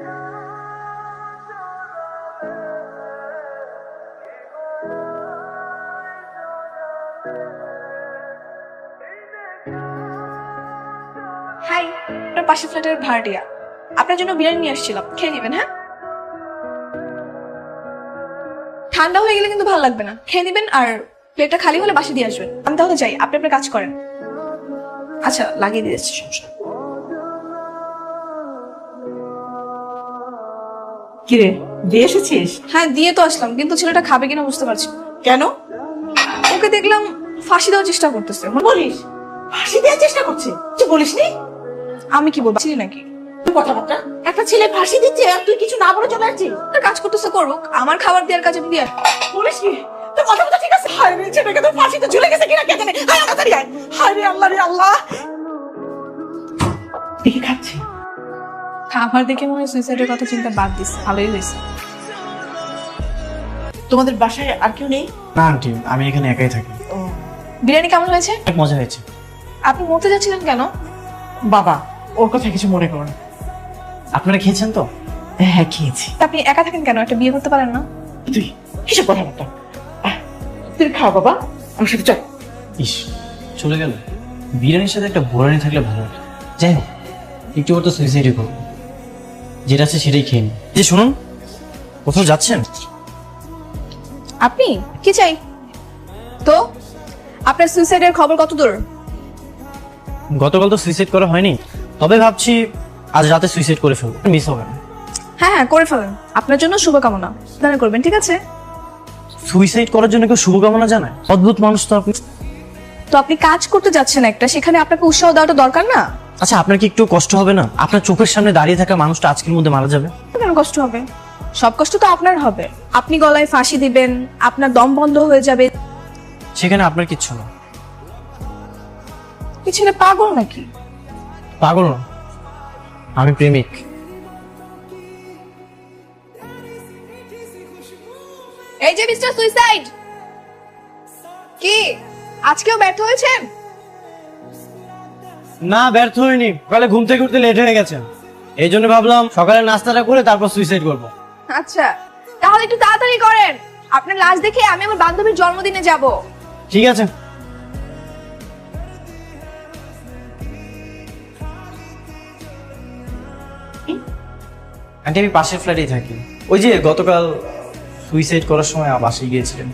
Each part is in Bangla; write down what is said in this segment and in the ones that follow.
হাই, আপনার পাশের ফ্ল্যাটের ভাড়াটিয়া। আপনার জন্য বিরিয়ানি নিয়ে আসছিলাম, খেয়ে নেবেন। হ্যাঁ, ঠান্ডা হয়ে গেলে কিন্তু ভালো লাগবে না, খেয়ে নেবেন। আর প্লেটটা খালি হলে বাসে দিয়ে আসবেন। আমি তাহলে যাই, আপনি আপনার কাজ করেন। আচ্ছা, লাগিয়ে দিয়েছি, সমস্যা। কিরে, দিয়ে এসেছিস? হ্যাঁ, দিয়ে তো আসলাম, কিন্তু ছেলেটা খাবে কিনা বুঝতে পারছি না। কেন ওকে দেখলাম ফাঁসি দেওয়ার চেষ্টা করতেছে। বলিস? ফাঁসি দেওয়ার চেষ্টা করছে? তুই বলিসনি? আমি কি বলবো, চিনি নাকি? কথাবার্তা, একটা ছেলে ফাঁসি দিচ্ছে আর তুই কিছু না বলে চলে আসছিস? একটা কাজ করতেছে, করুক। আমার খাবার দেওয়ার কাজ আমি দিয়ে আসবো। বলিস কি? তোর কথাবার্তা ঠিক আছে? হায় রে, ছেলেকে তো ফাঁসিতে ঝুলে গেছে কিনা কে জানে। হায় আমার তাড়িয়ে, হায় রে আল্লাহ রে আল্লাহ। দেখে খাচ্ছে। খাবার দেখে মনে হয় সুইসাইডের কথা চিন্তা বাদ দিস, ভালোই হয়েছে। তোমাদের বাসায় আর কেউ নেই? না আন্টি, আমি এখানে একাই থাকি। বিরিয়ানি কেমন হয়েছে? অনেক মজা হয়েছে। আপনি মরতে যাচ্ছিলেন কেন? বাবা, ওর কথা কিছু মনে করো না। আপনারা খেয়েছেন তো? হ্যাঁ, খেয়েছি। আপনি একা থাকেন কেন? একটা বিয়ে করতে পারেন না? তুই কিসব কথাবার্তা? তুই খাও বাবা, আমার সাথে চল। ইস, চলে গেল। বিরিয়ানির সাথে একটা বোরানি থাকলে ভালো হতো। যাই হোক, একটু ওর তো সুইসাইডই করবো, যেটা আছে সেটাই খেয়ে নি। যে শুনুন, কোথাও যাচ্ছেন? আপনি কি চাই? তো আপনার সুইসাইডের খবর কত দূর? গতকাল তো সুইসাইড করা হয়নি, তবে ভাবছি আজ রাতে সুইসাইড করে ফেলবো, মিস হবে না। হ্যাঁ হ্যাঁ, করে ফেলেন। আপনার জন্য শুভকামনা। দান করবেন, ঠিক আছে? সুইসাইড করার জন্য কেউ শুভকামনা জানায়? অদ্ভুত মানুষ তো আপনি। তো আপনি কাজ করতে যাচ্ছেন একটা, সেখানে আপনাকে উৎসাহ দেওয়াটা দরকার না? আচ্ছা, আপনার কি একটু কষ্ট হবে না? আপনার চোখের সামনে দাঁড়িয়ে থাকা মানুষটা আজকের মধ্যে মারা যাবে। কেন কষ্ট হবে? সব কষ্ট তো আপনার হবে। আপনি গলায় ফাঁসি দিবেন, আপনার দম বন্ধ হয়ে যাবে। সেখানে আপনার কিচ্ছু না। কি ছেলে পাগল নাকি? পাগল না, আমি প্রেমিক। এই যে মিস্টার সুইসাইড, কি আজকেও ব্যর্থ হয়েছেন? না, ব্যর্থ হয়নি। সকালে ঘুম থেকে উঠতে লেট হয়ে গেছে, এই জন্য ভাবলাম সকালে নাস্তাটা করে তারপর সুইসাইড করব। আচ্ছা, তাহলে একটু তাড়াতাড়ি করেন। আপনার লাশ দেখে আমি আমার বান্ধবীর জন্মদিনে যাব। ঠিক আছে। আন্টি, আমি পাশের ফ্ল্যাটেই থাকি। ওই যে গতকাল সুইসাইড করার সময় বাসায় গিয়েছিলেন।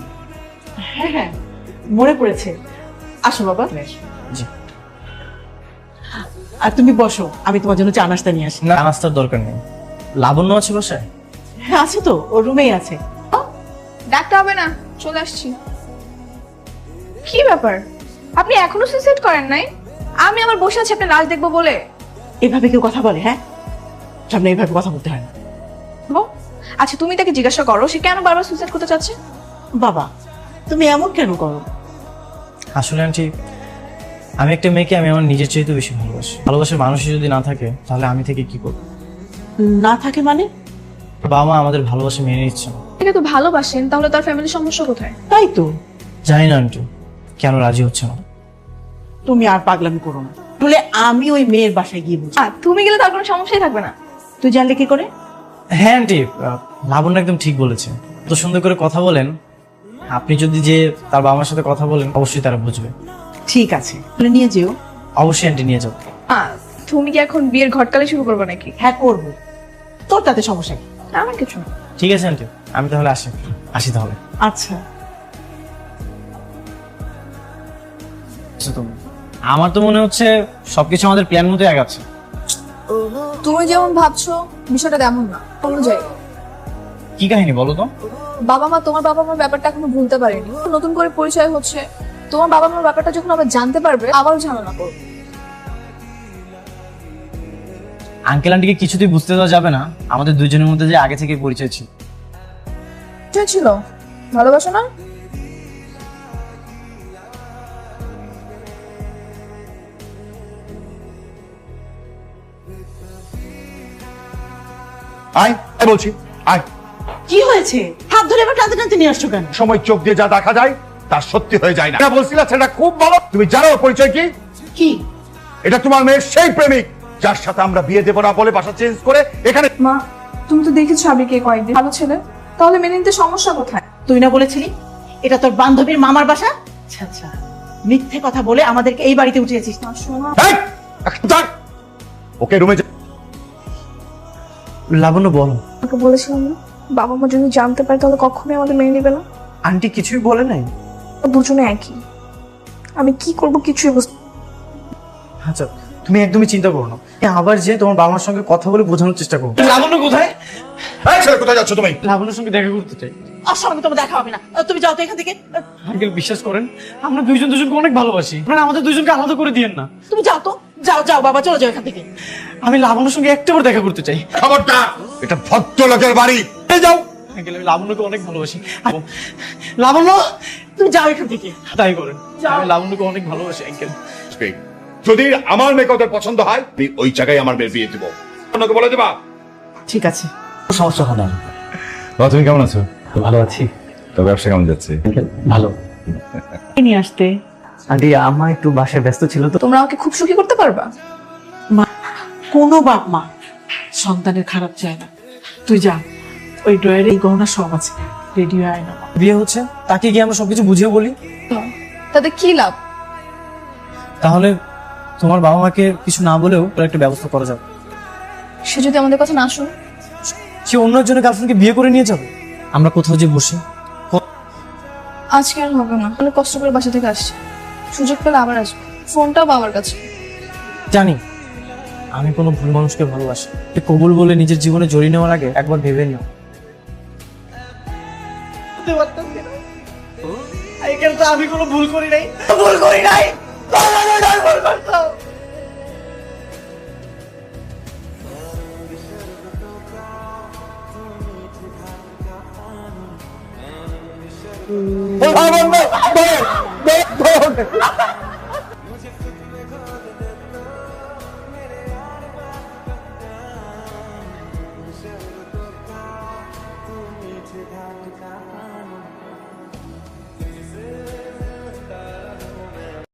হ্যাঁ হ্যাঁ, মনে পড়েছে। আসো বাবা। জি। আর তুমি বসো, আমি তোমার জন্য চা নাস্তা নিয়ে আসি। না, নাস্তার দরকার নেই। লাবণ্য আছে বাসায়? হ্যাঁ আছে তো, ওর রুমেই আছে। ডাকতে হবে না, চলে আসছি। কি ব্যাপার, আপনি এখনো সুইসাইড করেন নাই? আমি আমার বসে আছি আপনার লাশ দেখবো বলে। এভাবে কেউ কথা বলে? হ্যাঁ, সামনে এইভাবে কথা বলতে হয় না। ও, আচ্ছা তুমি তাকে জিজ্ঞাসা করো সে কেন বারবার সুইসাইড করতে চাচ্ছে। বাবা, তুমি এমন কেন করো? আসলে আন্টি, আমি একটা মেয়েকে আমি আমার নিজের চাইতে বেশি ভালোবাসি। ভালোবাসার মানুষই যদি না থাকে, তাহলে আমি থেকে কি করবো? না থাকে মানে? বাবা মা আমাদের ভালোবাসা মেনে নিচ্ছে না। তাকে তো ভালোবাসেন, তাহলে তার ফ্যামিলির সমস্যা কোথায়? তাই তো। জানি না আন্টি, কেন রাজি হচ্ছে না। তুমি আর পাগলামি করো না, বলে আমি ওই মেয়ের বাসায় গিয়ে বুঝি। তুমি গেলে তার কোনো সমস্যাই থাকবে না। তুই জানলে কি করে? হ্যাঁ আন্টি, লাবণ্য একদম ঠিক বলেছে। তো সুন্দর করে কথা বলেন, আপনি যদি যে তার বাবা মার সাথে কথা বলেন, অবশ্যই তারা বুঝবে। ঠিক আছে, বলে নিয়ে যেও। অবশ্যই আন্টি, নিয়ে যাবো। তুমি কি এখন বিয়ের ঘটকালি শুরু করবে নাকি? হ্যাঁ করবো, তোর তাতে সমস্যা কি? আমার কিছু না। ঠিক আছে আন্টি, আমি তাহলে আসি তাহলে। আচ্ছা। তুমি, আমার তো মনে হচ্ছে সবকিছু আমাদের প্ল্যান মতো আগাচ্ছে। তুমি যেমন ভাবছো বিষয়টা তেমন না, অনুযায়ী। কি কাহিনী বলো তো? বাবা মা তোমার বাবা মার ব্যাপারটা এখনো ভুলতে পারেনি, নতুন করে পরিচয় হচ্ছে। তোমার বাবা মার ব্যাপারটা যখন আবার জানতে পারবে, আবারও ঝামেলা করবে। আঙ্কেল আন্টিকে কিছুতেই বুঝতে দেওয়া যাবে না আমাদের দুজনের মধ্যে যে আগে থেকে পরিচয় ছিল। ছিল ভালোবাসো না? আয় আয় বলছি, আয়। কি হয়েছে? হাত ধরে এবার টানতে টানতে নিয়ে আসছো কেন? সময় চোখ দিয়ে যা দেখা যায় তা সত্যি হয়ে যায় না। এটা বলছিলা সেটা খুব ভালো। তুমি জানো ওর পরিচয় কি? কি? এটা তোমার মেয়ের সেই প্রেমিক যার সাথে আমরা বিয়ে দেবো না বলে বাসা চেঞ্জ করে এখানে। মা, তুমি তো দেখেছো আবিকে কয়েকদিন ভালো ছেলে, তাহলে মেনে নিতে সমস্যা কোথায়? তুই না বলেছিলি এটা তোর বান্ধবীর মামার বাসা? আচ্ছা আচ্ছা, মিথ্যে কথা বলে আমাদেরকে এই বাড়িতে উঠিয়েছিস। না শোনো, এই, এখন থাক। ওকে রুমে যা। লাবণ্য বলো। আমাকে বলেছিলাম না বাবা মা যদি জানতে পারে তাহলে কখনোই আমাদের মেনে নেবে না। আন্টি কিছুই বলে নাই? দুজনে একই, আমি কি করব কিছুই বুঝতে। আচ্ছা তুমি একদমই চিন্তা করো না, আবার যে তোমার বাবার সঙ্গে কথা বলে বোঝানোর চেষ্টা করো। লাবণ্য কোথায়? এই ছেলে, কোথায় যাচ্ছ তুমি? লাবণ্যর সঙ্গে দেখা করতে চাই। আর সঙ্গে তোমার দেখা হবে না, তুমি যাও তো এখান থেকে। আঙ্কেল বিশ্বাস করেন, আমরা দুইজন দুজনকে অনেক ভালোবাসি, আপনারা আমাদের দুইজনকে আলাদা করে দিয়েন না। তুমি যাও তো, যাও যাও বাবা, চলে যাও এখান থেকে। আমি লাবণ্যর সঙ্গে একটাবার দেখা করতে চাই। খবরদার, এটা ভদ্রলোকের বাড়ি। এই যাও আঙ্কেল, আমি লাবণ্যকে অনেক ভালোবাসি। লাবণ্য তুমি যাও এখান থেকে। তাই করেন, আমি লাবণ্যকে অনেক ভালোবাসি আঙ্কেল। যদি আমার মেয়েকে ওদের পছন্দ হয়, আমি ওই জায়গায় আমার মেয়ের বিয়ে দিব। অন্যকে বলে দেবা? ঠিক আছে। সমস্যা হয় না। বাবা তুমি কেমন আছো? ভালো আছি। তো ব্যবসা কেমন যাচ্ছে? ভালো। নিয়ে আসতে আন্টি আমার একটু বাসায় ব্যস্ত ছিল তো। তোমরা আমাকে খুব সুখী করতে পারবা। কোনো বাপ মা সন্তানের খারাপ চায় না। তুই যা, ওই ড্রয়ারে এই গহনা সব আছে, রেডি হয় না। বিয়ে হচ্ছে, তাকে গিয়ে আমরা সবকিছু বুঝিয়ে বলি। তাতে কি লাভ? তাহলে তোমার বাবা মাকে কিছু না বলেও ওর একটা ব্যবস্থা করা যাবে। সে যদি আমাদের কথা না শোনে? সে অন্য একজনের গার্লফ্রেন্ডকে বিয়ে করে নিয়ে যাবে। আমরা কোথাও যে বসে আজকে আর হবে না, অনেক কষ্ট করে বাসা থেকে আসছে, সুযোগ পেলে আবার আসবো। ফোনটাও বাবার কাছে। জানি আমি কোনো ভুল মানুষকে ভালোবাসি, কবুল বলে নিজের জীবনে জড়িয়ে নেওয়ার আগে একবার ভেবে নিও। আমি কোনো ভুল করি নাই। ভুল করি নাই, ভুল করছো।